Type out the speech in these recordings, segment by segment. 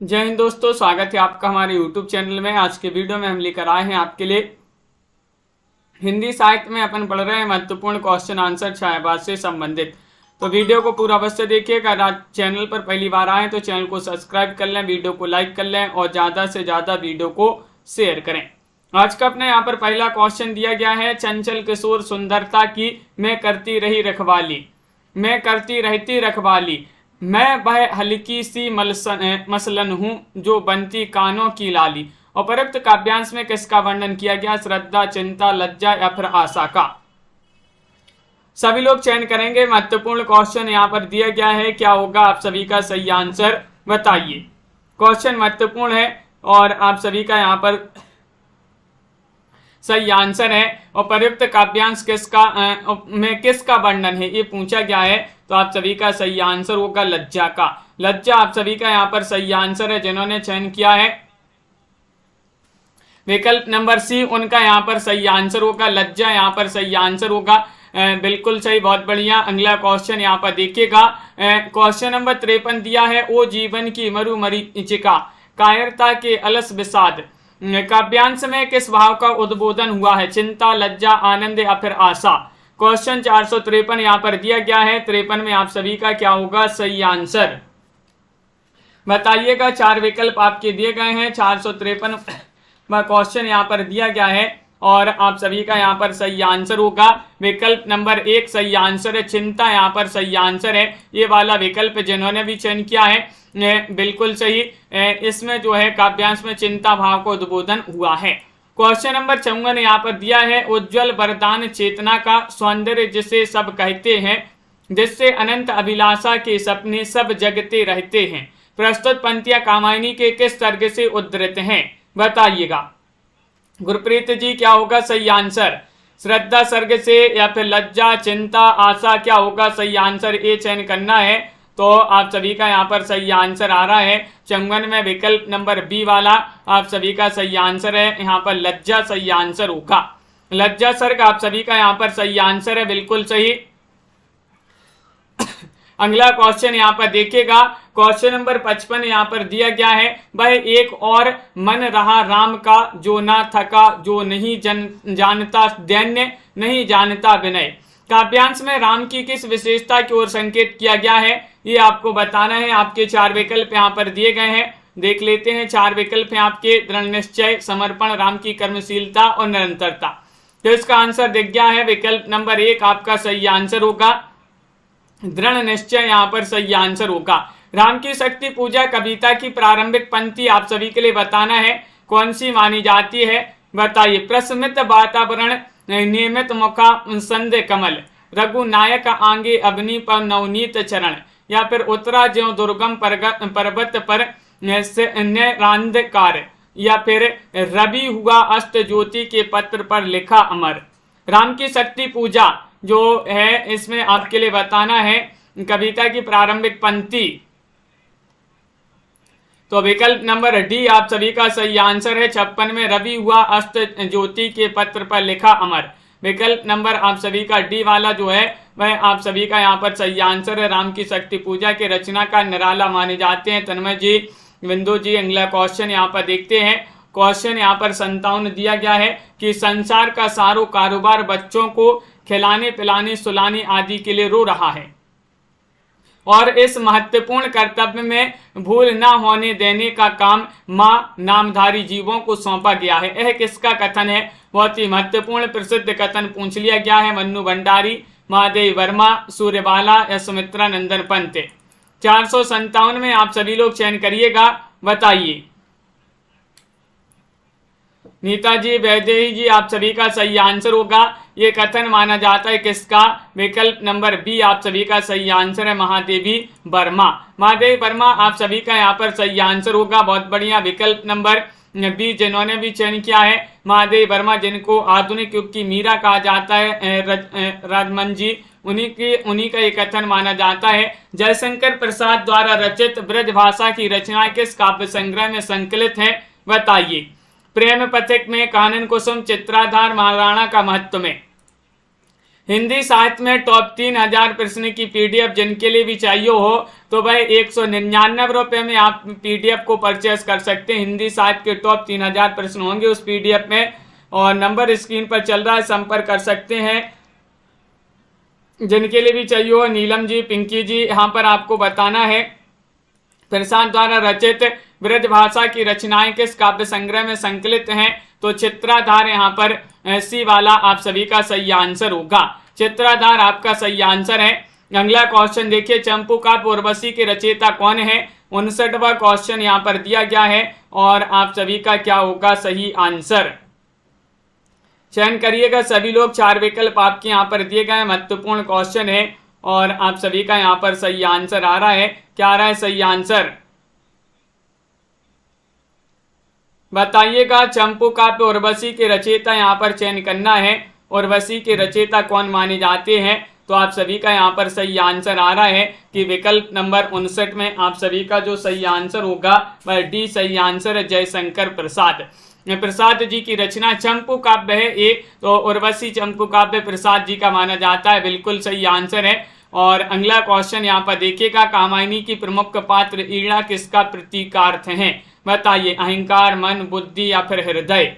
जय हिंद दोस्तों, स्वागत है आपका हमारे YouTube चैनल में। आज के वीडियो में हम लेकर आए हैं आपके लिए हिंदी साहित्य में अपन पढ़ रहे हैं महत्वपूर्ण क्वेश्चन आंसर छायावाद से संबंधित। तो वीडियो को पूरा अवश्य देखिएगा। अगर आज चैनल पर पहली बार आए तो चैनल को सब्सक्राइब कर लें, वीडियो को लाइक कर लें और ज़्यादा से ज़्यादा वीडियो को शेयर करें। आज का अपने यहाँ पर पहला क्वेश्चन दिया गया है, चंचल किशोर सुंदरता की मैं करती रही रखवाली, मैं करती रहती रखवाली, मैं वह हल्की सी मसलन हूँ जो बनती कानों की लाली। उपरोक्त काव्यांश में किसका वर्णन किया गया? श्रद्धा, चिंता, लज्जा या फिर आशा का। सभी लोग चयन करेंगे। महत्वपूर्ण क्वेश्चन यहाँ पर दिया गया है, क्या होगा आप सभी का सही आंसर बताइए। क्वेश्चन महत्वपूर्ण है और आप सभी का यहाँ पर सही आंसर है। उपयुक्त काव्यांश में किसका वर्णन है ये पूछा गया है, तो आप सभी का सही आंसर होगा लज्जा का। लज्जा आप सभी का यहाँ पर सही आंसर है। जिन्होंने चयन किया है विकल्प नंबर सी, उनका यहाँ पर सही आंसर होगा लज्जा, यहाँ पर सही आंसर होगा। बिल्कुल सही, बहुत बढ़िया। अगला क्वेश्चन यहाँ पर देखिएगा। क्वेश्चन नंबर 53 दिया है, ओ जीवन की मरुमरीचिका, कायरता के अलस विषाद, काव्यांश में किस भाव का उद्बोधन हुआ है? चिंता, लज्जा, आनंद या फिर आशा। क्वेश्चन 453 यहाँ पर दिया गया है। 53 में आप सभी का क्या होगा सही आंसर बताइएगा। 4 विकल्प आपके दिए गए हैं। 453 क्वेश्चन यहाँ पर दिया गया है और आप सभी का यहाँ पर सही आंसर होगा विकल्प नंबर 1 सही आंसर है। चिंता यहाँ पर सही आंसर है। ये वाला विकल्प जिन्होंने भी चयन किया है बिल्कुल सही। इसमें जो है काव्यांश में चिंता भाव को उद्बोधन हुआ है। क्वेश्चन नंबर 54 यहाँ पर दिया है, उज्जवल वरदान चेतना का सौंदर्य जिसे सब कहते हैं, जिससे अनंत अभिलाषा के सपने सब जगते रहते हैं। प्रस्तुत पंक्तियां कामायनी के किस सर्ग से उद्धृत हैं बताइएगा। गुरप्रीत जी क्या होगा सही आंसर? श्रद्धा सर्ग से या फिर लज्जा, चिंता, आशा, क्या होगा सही आंसर? ये चयन करना है। तो आप सभी का यहाँ पर सही आंसर आ रहा है 54 में विकल्प नंबर बी वाला आप सभी का सही आंसर है। यहाँ पर लज्जा सही आंसर होगा। लज्जा सर्ग आप सभी का यहाँ पर सही आंसर है, बिल्कुल सही। अगला क्वेश्चन यहाँ पर देखिएगा। क्वेश्चन नंबर 55 यहाँ पर दिया गया है, वह एक और मन रहा राम का, जो ना थका, जो नहीं जानता दैन्य, नहीं जानता विनय। काव्यांश में राम की किस विशेषता की ओर संकेत किया गया है ये आपको बताना है। आपके 4 विकल्प यहाँ पर दिए गए हैं, देख लेते हैं। 4 विकल्प हैं आपके, दृढ़ निश्चय, समर्पण, राम की कर्मशीलता और निरंतरता। तो इसका आंसर दिख गया है विकल्प नंबर 1 आपका सही आंसर होगा दृढ़ निश्चय, यहाँ पर सही आंसर होगा। राम की शक्ति पूजा कविता की प्रारंभिक पंक्ति आप सभी के लिए बताना है, कौन सी मानी जाती है बताइए। प्रस्मित वातावरण, नियमित मुखा संध्य कमल, रघुनायक आंगे अग्नि पर नवनीत चरण, या फिर उतरा ज्यों दुर्गम पर्वत पर रांधकार, या फिर रवि हुआ अस्त ज्योति के पत्र पर लिखा अमर। राम की शक्ति पूजा जो है इसमें आपके लिए बताना है कविता की प्रारंभिक पंक्ति। तो विकल्प नंबर डी आप सभी का सही आंसर है। 56 में रवि हुआ अस्त ज्योति के पत्र पर लिखा अमर। विकल्प नंबर आप सभी का डी वाला जो है वह आप सभी का यहाँ पर सही आंसर है। राम की शक्ति पूजा के रचना का निराला माने जाते हैं तन्मय जी, बिंदु जी। अगला क्वेश्चन यहाँ पर देखते हैं। क्वेश्चन यहाँ पर 57 दिया गया है कि संसार का सारो कारोबार बच्चों को खिलाने पिलाने सुलाने आदि के लिए रो रहा है और इस महत्वपूर्ण कर्तव्य में भूल न होने देने का काम मां नामधारी जीवों को सौंपा गया है। यह किसका कथन है? बहुत ही महत्वपूर्ण प्रसिद्ध कथन पूछ लिया गया है। मन्नू भंडारी, महादेव वर्मा, सूर्यबाला या सुमित्रा नंदन पंत। 457 में आप सभी लोग चयन करिएगा, बताइए। नीताजी, वैदेही जी आप सभी का सही आंसर होगा। ये कथन माना जाता है किसका? विकल्प नंबर बी आप सभी का सही आंसर है महादेवी वर्मा। महादेवी वर्मा आप सभी का यहाँ पर सही आंसर होगा, बहुत बढ़िया। विकल्प नंबर बी जिन्होंने भी चयन किया है महादेवी वर्मा, जिनको आधुनिक युग की मीरा कहा जाता है राजमन जी, उन्हीं का ये कथन माना जाता है। जयशंकर प्रसाद द्वारा रचित ब्रजभाषा की रचना किस काव्य संग्रह में संकलित है बताइए। प्रेम पथिक में, कानन कुसुम, चित्राधार, महाराणा का महत्व में। हिंदी साहित्य में टॉप 3000 प्रश्न की पीडीएफ जिनके लिए भी चाहिए हो तो भाई 199 रुपये में आप पीडीएफ को परचेस कर सकते हैं। हिंदी साहित्य के टॉप 3000 प्रश्न होंगे उस पीडीएफ में, और नंबर स्क्रीन पर चल रहा है, संपर्क कर सकते हैं जिनके लिए भी चाहिए हो। नीलम जी, पिंकी जी, यहाँ पर आपको बताना है प्रसाद द्वारा रचित ब्रज भाषा की रचनाएं किस काव्य संग्रह में संकलित हैं, तो चित्राधार यहाँ पर सी वाला आप सभी का सही आंसर होगा। चित्राधार आपका सही आंसर है। अगला क्वेश्चन देखिए, चंपू काव्य उर्वशी के रचयिता कौन है? 59वां क्वेश्चन यहाँ पर दिया गया है और आप सभी का क्या होगा सही आंसर, चयन करिएगा सभी लोग। 4 विकल्प आपके यहाँ पर दिए गए, महत्वपूर्ण क्वेश्चन है और आप सभी का यहाँ पर सही आंसर आ रहा है। क्या आ रहा है सही आंसर बताइएगा। चंपू काव्य उर्वशी के रचयिता यहाँ पर चयन करना है। उर्वशी के रचयिता कौन माने जाते हैं, तो आप सभी का यहाँ पर सही आंसर आ रहा है कि विकल्प नंबर 59 में आप सभी का जो सही आंसर होगा वह डी सही आंसर है, जयशंकर प्रसाद। प्रसाद जी की रचना चंपू काव्य है ये, तो उर्वशी चंपू काव्य प्रसाद जी का माना जाता है, बिल्कुल सही आंसर है। और अगला क्वेश्चन यहाँ पर देखिएगा, कामायनी की प्रमुख पात्र ईड़ा किसका प्रतीकार्थ है? बताइए, अहंकार, मन, बुद्धि या फिर हृदय।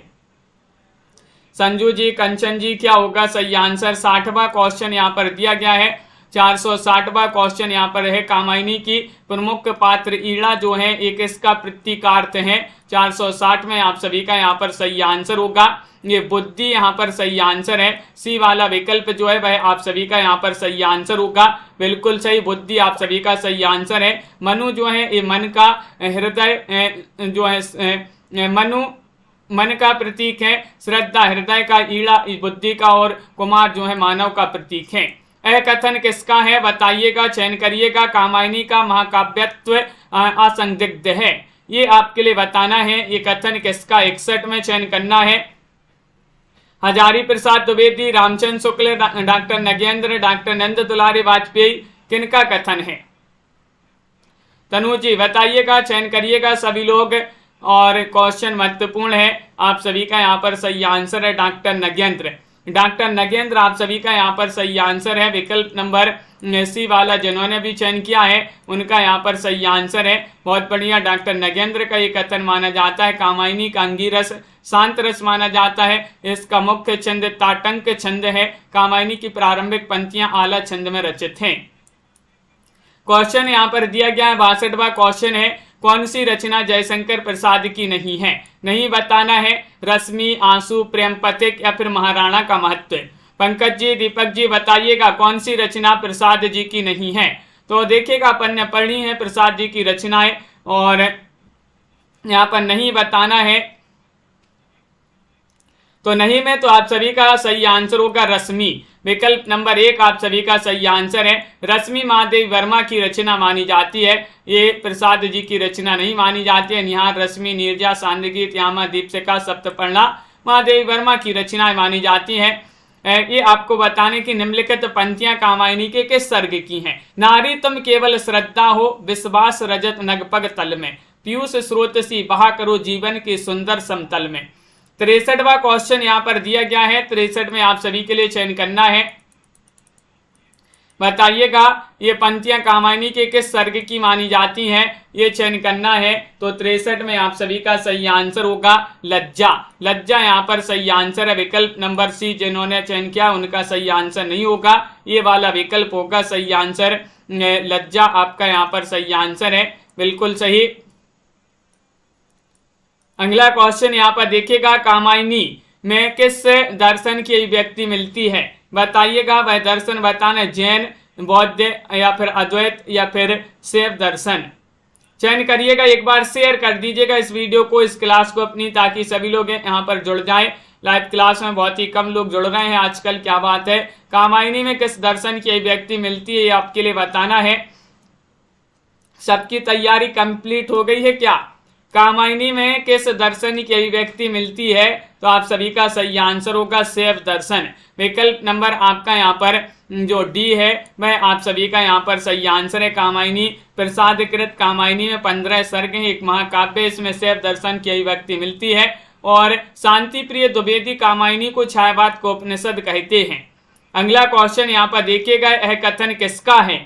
संजू जी, कंचन जी, क्या होगा सही आंसर? 60वां क्वेश्चन यहाँ पर दिया गया है। 460वां क्वेश्चन यहाँ पर है, कामायनी की प्रमुख पात्र ईड़ा जो है एक इसका प्रतीकार्थ है। 460 में आप सभी का यहाँ पर सही आंसर होगा, ये बुद्धि यहाँ पर सही आंसर है। सी वाला विकल्प जो है वह आप सभी का यहाँ पर सही आंसर होगा, बिल्कुल सही, बुद्धि आप सभी का सही आंसर है। मनु जो है ये मन का, हृदय जो है मनु मन का प्रतीक है, श्रद्धा हृदय का, ईड़ा बुद्धि का और कुमार जो है मानव का प्रतीक है। यह कथन किसका है बताइएगा, चयन करिएगा। कामायनी का महाकाव्यत्व असंदिग्ध है, ये आपके लिए बताना है। ये कथन किसका? 61 में चयन करना है। हजारी प्रसाद द्विवेदी, रामचंद्र शुक्ल, डॉक्टर नगेंद्र, डॉक्टर नंद दुलारी वाजपेयी, किनका कथन है? तनु जी बताइएगा, चयन करिएगा सभी लोग, और क्वेश्चन महत्वपूर्ण है। आप सभी का यहाँ पर सही आंसर है डॉक्टर नगेंद्र। डॉक्टर नगेंद्र आप सभी का यहाँ पर सही आंसर है। विकल्प नंबर सी वाला जिन्होंने भी चयन किया है उनका यहाँ पर सही आंसर है। बहुत बढ़िया, डॉक्टर नगेंद्र का ये कथन माना जाता है। कामायनी का अंगिरस शांत रस माना जाता है। इसका मुख्य छंद ताटंक छंद है। कामायनी की प्रारंभिक पंक्तियां आला छंद में रचित हैं। क्वेश्चन यहाँ पर दिया गया है, 62वां क्वेश्चन है, कौन सी रचना जयशंकर प्रसाद की नहीं है? नहीं बताना है। रश्मि, आंसू, प्रेम पथिक या फिर महाराणा का महत्व। पंकज जी, दीपक जी बताइएगा कौन सी रचना प्रसाद जी की नहीं है? तो देखिएगा अपन ने पढ़ी है प्रसाद जी की रचनाएं, और यहाँ पर नहीं बताना है, तो नहीं में तो आप सभी का सही आंसर होगा रश्मि। विकल्प नंबर 1 आप सभी का सही आंसर है। रश्मि महादेव वर्मा की रचना मानी जाती है, ये प्रसाद जी की रचना नहीं मानी जाती है। निहार, रश्मि, नीरजा, सांदगीत, यामा, दीपशिखा, सप्तपर्णा महादेव वर्मा की रचनाएं मानी जाती है। ये आपको बताने की निम्नलिखित पंक्तियां कामायनी के किस सर्ग की हैं? नारी तुम केवल श्रद्धा हो, विश्वास रजत नगपग तल में, पीयूष स्रोत सी बहा करो जीवन के सुंदर समतल में। 63वां क्वेश्चन यहाँ पर दिया गया है। 63 में आप सभी के लिए चयन करना है। बताइएगा ये पंक्तियां कामायनी के किस सर्ग की मानी जाती हैं, ये चयन करना है। तो 63 में आप सभी का सही आंसर होगा लज्जा। लज्जा यहाँ पर सही आंसर है। विकल्प नंबर सी जिन्होंने चयन किया उनका सही आंसर नहीं होगा, ये वाला विकल्प होगा सही आंसर। लज्जा आपका यहाँ पर सही आंसर है, बिल्कुल सही। अगला क्वेश्चन यहाँ पर देखिएगा, कामायनी में किस दर्शन की अभिव्यक्ति मिलती है? बताइएगा वह दर्शन बताना, जैन, बौद्ध या फिर अद्वैत या फिर शैव दर्शन। चयन करिएगा, एक बार शेयर कर दीजिएगा इस वीडियो को, इस क्लास को अपनी, ताकि सभी लोग यहाँ पर जुड़ जाएं। लाइव क्लास में बहुत ही कम लोग जुड़ रहे हैं आजकल, क्या बात है। कामायनी में किस दर्शन की अभिव्यक्ति मिलती है ये आपके लिए बताना है। सबकी तैयारी कंप्लीट हो गई है क्या? कामायनी में किस दर्शन की अभिव्यक्ति मिलती है? तो आप सभी का सही आंसर होगा शैव दर्शन। विकल्प नंबर आपका यहाँ पर जो डी है वह आप सभी का यहाँ पर सही आंसर है। कामायनी प्रसाद कृत कामायनी में 15 सर्ग हैं, एक महाकाव्य, इसमें शैव दर्शन की अभिव्यक्ति मिलती है। और शांति प्रिय द्विवेदी कामायनी को छायावाद को उपनिषद कहते हैं। अगला क्वेश्चन यहाँ पर देखिएगा, यह कथन किसका है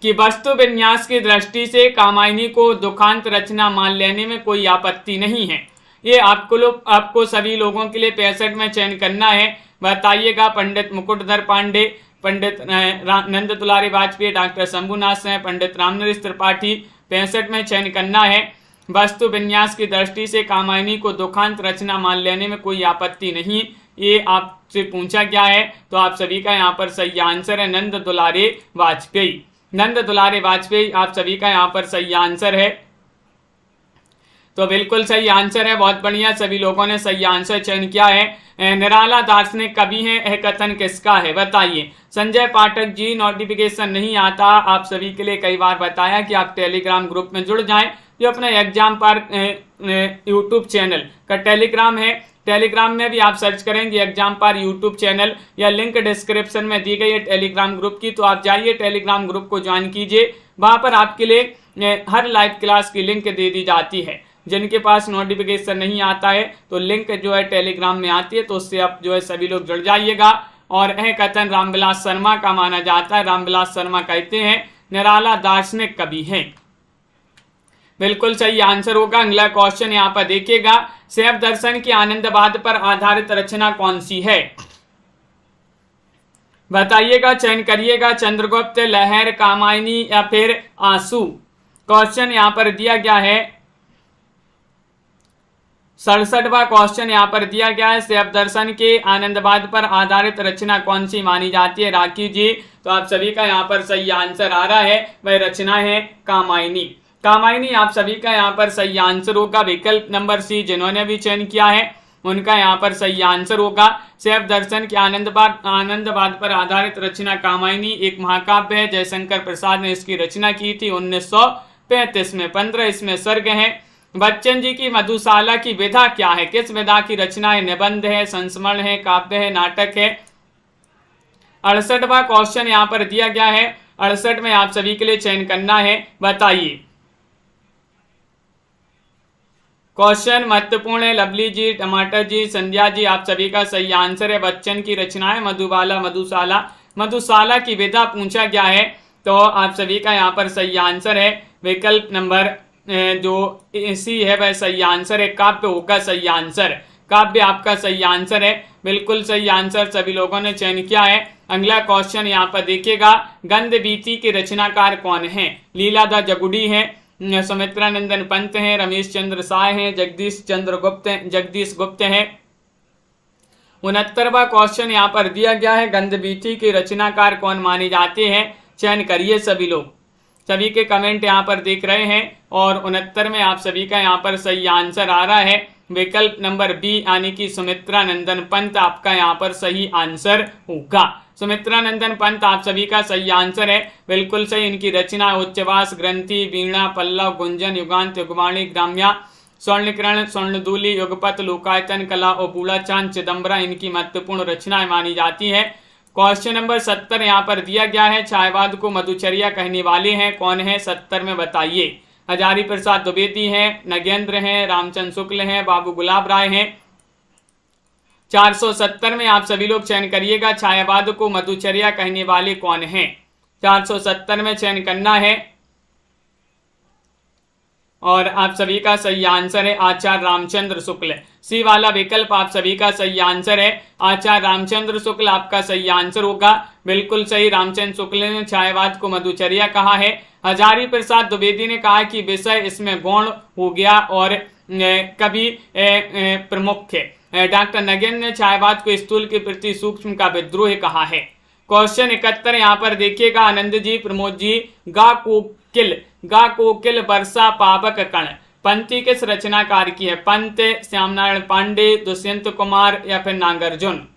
कि वस्तु विन्यास की दृष्टि से कामायनी को दुखांत रचना मान लेने में कोई आपत्ति नहीं है। ये आपको सभी लोगों के लिए 65 में चयन करना है। बताइएगा, पंडित मुकुटधर पांडे, पंडित नंद दुलारी वाजपेयी, डॉक्टर शंभुनाथ सिंह, पंडित रामनरेश त्रिपाठी। 65 में चयन करना है। वस्तु विन्यास की दृष्टि से कामायनी को दुखांत रचना मान लेने में कोई आपत्ति नहीं, ये आपसे पूछा गया है। तो आप सभी का यहाँ पर सही आंसर है नंद दुलारे वाजपेयी। नंद दुलारे वाजपेयी आप सभी का यहाँ पर सही आंसर है। तो बिल्कुल सही आंसर है, बहुत बढ़िया, सभी लोगों ने सही आंसर चयन किया है। निराला दार्शनिक कवि है, यह कथन किसका है बताइए। संजय पाठक जी, नोटिफिकेशन नहीं आता, आप सभी के लिए कई बार बताया कि आप टेलीग्राम ग्रुप में जुड़ जाएं। जो अपना एग्जाम पर यूट्यूब चैनल का टेलीग्राम है, टेलीग्राम में भी आप सर्च करेंगे एग्जाम पर यूट्यूब चैनल, या लिंक डिस्क्रिप्शन में दी गई है टेलीग्राम ग्रुप की, तो आप जाइए टेलीग्राम ग्रुप को ज्वाइन कीजिए। वहां पर आपके लिए हर लाइव क्लास की लिंक दे दी जाती है। जिनके पास नोटिफिकेशन नहीं आता है तो लिंक जो है टेलीग्राम में आती है, तो उससे आप जो है सभी लोग जुड़ जाइएगा। और यह कथन रामविलास शर्मा का माना जाता है। रामविलास शर्मा कहते हैं निराला दार्शनिक कवि है। बिल्कुल सही आंसर होगा। अगला क्वेश्चन यहाँ पर देखिएगा, शैव दर्शन की आनंदवाद पर आधारित रचना कौन सी है बताइएगा, चयन करिएगा। चंद्रगुप्त, लहर, कामायनी या फिर आंसू। क्वेश्चन यहाँ पर दिया गया है 67वां क्वेश्चन यहाँ पर दिया गया है, शैव दर्शन के आनंदवाद पर आधारित रचना कौन सी मानी जाती है राखी जी। तो आप सभी का यहाँ पर सही आंसर आ रहा है, वह रचना है कामायनी। कामायनी आप सभी का यहाँ पर सही आंसर होगा। विकल्प नंबर सी जिन्होंने भी चयन किया है उनका यहाँ पर सही आंसर होगा। शैव दर्शन के आनंदवाद पर आधारित रचना कामायनी एक महाकाव्य है। जयशंकर प्रसाद ने इसकी रचना की थी 1935 में। 15 इसमें सर्ग हैं। बच्चन जी की मधुशाला की विधा क्या है, किस विधा की रचना है, निबंध है, संस्मरण है, काव्य है, नाटक है। 68वां क्वेश्चन यहाँ पर दिया गया है, 68 में आप सभी के लिए चयन करना है, बताइए। क्वेश्चन महत्वपूर्ण है। लवली जी, टमाटर जी, संध्या जी, आप सभी का सही आंसर है। बच्चन की रचना है मधुबाला, मधुशाला। मधुशाला की विधा पूछा गया है, तो आप सभी का यहाँ पर सही आंसर है विकल्प नंबर जो सी है वह सही आंसर है। काव्य होगा सही आंसर, काव्य आपका सही आंसर है। बिल्कुल सही आंसर सभी लोगों ने चयन किया है। अगला क्वेश्चन यहाँ पर देखिएगा, गंधबीती के रचनाकार कौन है। लीलाधर जगुड़ी है, सुमित्रा नंदन पंत है, रमेश चंद्र साय है, जगदीश गुप्त है। 69वां क्वेश्चन यहाँ पर दिया गया है, गंधबीती के रचनाकार कौन माने जाते हैं, चयन करिए सभी लोग। सभी के कमेंट यहाँ पर देख रहे हैं और 69 में आप सभी का यहाँ पर सही आंसर आ रहा है विकल्प नंबर बी, यानी कि सुमित्रा नंदन पंत आपका यहाँ पर सही आंसर होगा। सुमित्रा नंदन पंत आप सभी का सही आंसर है, बिल्कुल सही। इनकी रचना उच्चवास, ग्रंथि, वीणा, पल्लव, गुंजन, युगांत, युगवाणी, ग्राम्या, स्वर्णकिरण, स्वर्णदूली, युगपत, लोकायतन, कला और बूढ़ा चांद, चिदम्बरा इनकी महत्वपूर्ण रचनाएं मानी जाती है। क्वेश्चन नंबर 70 यहाँ पर दिया गया है, छायावाद को मधुचर्या कहने वाले हैं कौन है, 70 में बताइए। हजारी प्रसाद द्विवेदी हैं, नगेंद्र हैं, रामचंद्र शुक्ल हैं, बाबू गुलाब राय हैं। 470 में आप सभी लोग चयन करिएगा, छायावाद को मधुचर्या कहने वाले कौन हैं। 470 में चयन करना है और आप सभी का सही आंसर है आचार्य रामचंद्र शुक्ल। सी वाला विकल्प आप सभी का सही आंसर है, आचार्य रामचंद्र शुक्ल आपका सही आंसर होगा। बिल्कुल सही, रामचंद्र शुक्ल ने छायावाद को मधुचर्या कहा है। हजारी प्रसाद द्विवेदी ने कहा कि विषय इसमें गौण हो गया और कवि प्रमुख है। डॉक्टर नगेंद्र ने छायावाद को स्थूल के प्रति सूक्ष्म का विद्रोह कहा है। क्वेश्चन 71 यहाँ पर देखिएगा, आनंद जी, प्रमोद जी, गा कोकिल वर्षा पावक कण पंक्ति किस रचनाकार की है। पंत, श्यामनारायण पांडे, दुष्यंत कुमार या फिर नागार्जुन,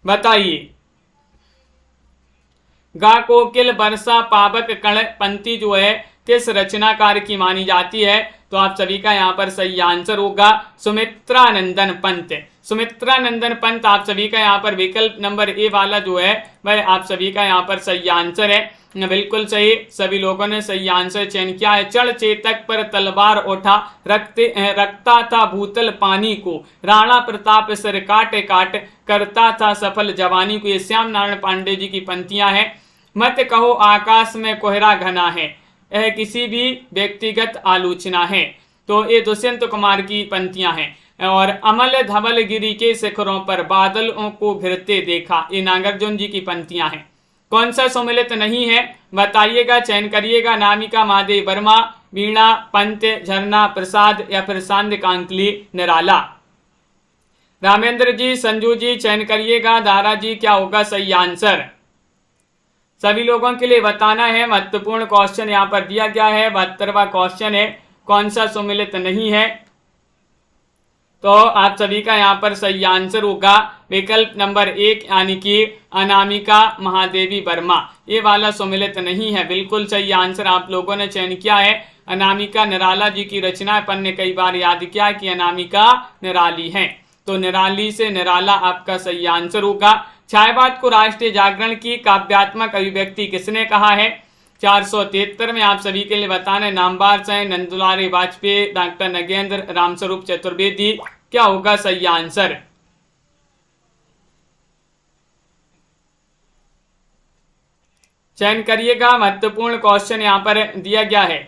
बताइए। गा कोकिल वर्षा पावक कण पंक्ति जो है किस रचनाकार की मानी जाती है, तो आप सभी का यहाँ पर सही आंसर होगा सुमित्रा नंदन पंत। सुमित्रा नंदन पंत आप सभी का यहाँ पर विकल्प नंबर ए वाला जो है वह आप सभी का यहाँ पर सही आंसर है। बिल्कुल सही, सभी लोगों ने सही आंसर चयन किया है। चढ़ चेतक पर तलवार उठा रखता था भूतल पानी को, राणा प्रताप सिर काट काट करता था सफल जवानी को। ये श्याम नारायण पांडे जी की पंक्तियां हैं। मत कहो आकाश में कोहरा घना है, यह किसी भी व्यक्तिगत आलोचना है। तो ये दुष्यंत कुमार की पंक्तियां हैं। और अमल धवल गिरी के शिखरों पर बादलों को घिरते देखा, ये नागार्जुन जी की पंक्तियां हैं। कौन सा सम्मिलित नहीं है बताइएगा, चयन करिएगा। नामिका महादेव वर्मा, वीणा पंत, झरना प्रसाद या फिर सांध्य कांकली निराला। रामेंद्र जी, संजू जी चयन करिएगा। दारा जी क्या होगा सही आंसर, सभी लोगों के लिए बताना है। महत्वपूर्ण क्वेश्चन यहाँ पर दिया गया है, 72वां क्वेश्चन है। कौन सा सम्मिलित नहीं है, तो आप सभी का यहाँ पर सही आंसर होगा विकल्प नंबर 1 यानी कि अनामिका महादेवी वर्मा। ये वाला सम्मिलित नहीं है, बिल्कुल सही आंसर आप लोगों ने चयन किया है। अनामिका निराला जी की रचना, अपन ने कई बार याद किया कि अनामिका निराली है, तो निराली से निराला आपका सही आंसर होगा। छायावाद को राष्ट्रीय जागरण की काव्यात्मक अभिव्यक्ति किसने कहा है, 473 में आप सभी के लिए बताना है। नामवार से नंदुलारी वाजपेयी, डॉक्टर नगेंद्र, रामस्वरूप चतुर्वेदी। क्या होगा सही आंसर, चयन करिएगा। महत्वपूर्ण क्वेश्चन यहां पर दिया गया है।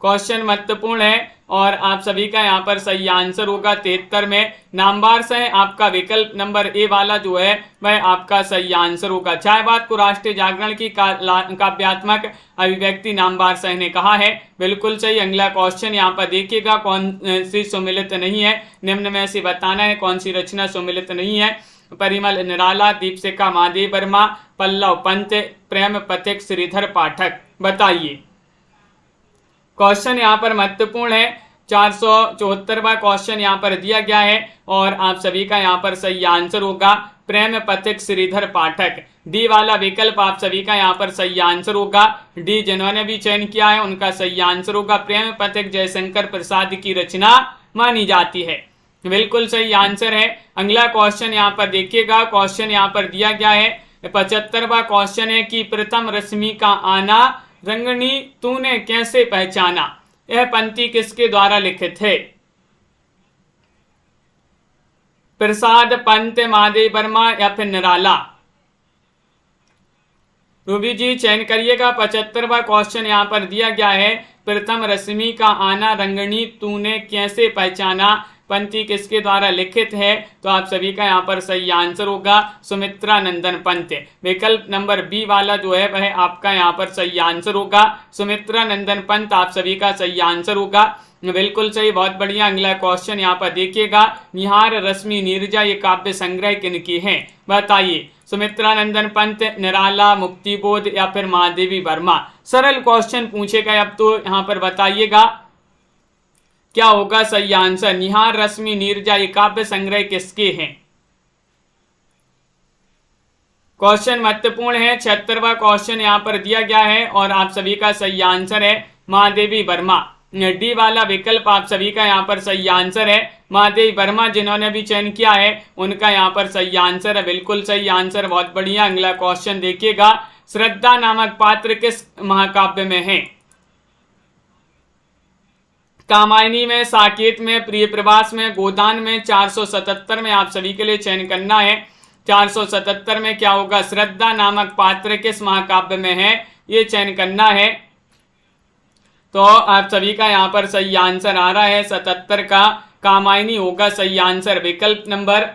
क्वेश्चन महत्वपूर्ण है और आप सभी का यहाँ पर सही आंसर होगा 73 में। नामवार से आपका विकल्प नंबर ए वाला जो है वह आपका सही आंसर होगा। छायावाद को राष्ट्रीय जागरण की काव्यात्मक अभिव्यक्ति नामवार से ने कहा है, बिल्कुल सही। अगला क्वेश्चन यहाँ पर देखिएगा, कौन सी सम्मिलित नहीं है, निम्न में से बताना है कौन सी रचना सम्मिलित नहीं है। परिमल निराला, दीपशिखा महादेव वर्मा, पल्लव पंत, प्रेम पथिक श्रीधर पाठक। बताइए, क्वेश्चन यहाँ पर महत्वपूर्ण है। 474वां क्वेश्चन यहाँ पर दिया गया है और आप सभी का यहाँ पर सही आंसर होगा प्रेम पथिक श्रीधर पाठक। डी वाला विकल्प आप सभी का यहाँ पर सही आंसर होगा। डी जिन्होंने भी चयन किया है उनका सही आंसर होगा। प्रेम पथिक जयशंकर प्रसाद की रचना मानी जाती है, बिल्कुल सही आंसर है। अगला क्वेश्चन यहाँ पर देखिएगा, क्वेश्चन यहाँ पर दिया गया है 75वां क्वेश्चन है कि प्रथम रश्मि का आना रंगनी तूने कैसे पहचाना, यह पंक्ति किसके द्वारा लिखित है। प्रसाद, पंत, महादेव वर्मा या फिर निराला। रूबी जी चयन करिएगा। 75वां क्वेश्चन यहाँ पर दिया गया है, प्रथम रश्मि का आना रंगनी तूने कैसे पहचाना, पंक्ति किसके द्वारा लिखित है। तो आप सभी का यहाँ पर सही आंसर होगा सुमित्रा नंदन पंत। विकल्प नंबर बी वाला जो है वह आपका यहाँ पर सही आंसर होगा। सुमित्रा नंदन पंत आप सभी का सही आंसर होगा, बिल्कुल सही, बहुत बढ़िया। अगला क्वेश्चन यहाँ पर देखिएगा, निहार रश्मि नीरजा ये काव्य संग्रह किनकी है, बताइए। सुमित्रा नंदन पंत, निराला, मुक्तिबोध या फिर महादेवी वर्मा। सरल क्वेश्चन पूछेगा अब तो यहाँ पर बताइएगा क्या होगा सही आंसर। निहार रश्मि नीरजा ये काव्य संग्रह किसके हैं। क्वेश्चन महत्वपूर्ण है। 76वां क्वेश्चन यहाँ पर दिया गया है और आप सभी का सही आंसर है महादेवी वर्मा। डी वाला विकल्प आप सभी का यहाँ पर सही आंसर है। महादेवी वर्मा जिन्होंने भी चयन किया है उनका यहाँ पर सही आंसर है, बिल्कुल सही आंसर, बहुत बढ़िया। अगला क्वेश्चन देखिएगा, श्रद्धा नामक पात्र किस महाकाव्य में है। कामायनी में, साकेत में, प्रिय प्रवास में, गोदान में, 477 में आप सभी के लिए चयन करना है। 477 में क्या होगा, श्रद्धा नामक पात्र किस महाकाव्य में है, ये चयन करना है। तो आप सभी का यहाँ पर सही आंसर आ रहा है 77 का कामायनी होगा सही आंसर। विकल्प नंबर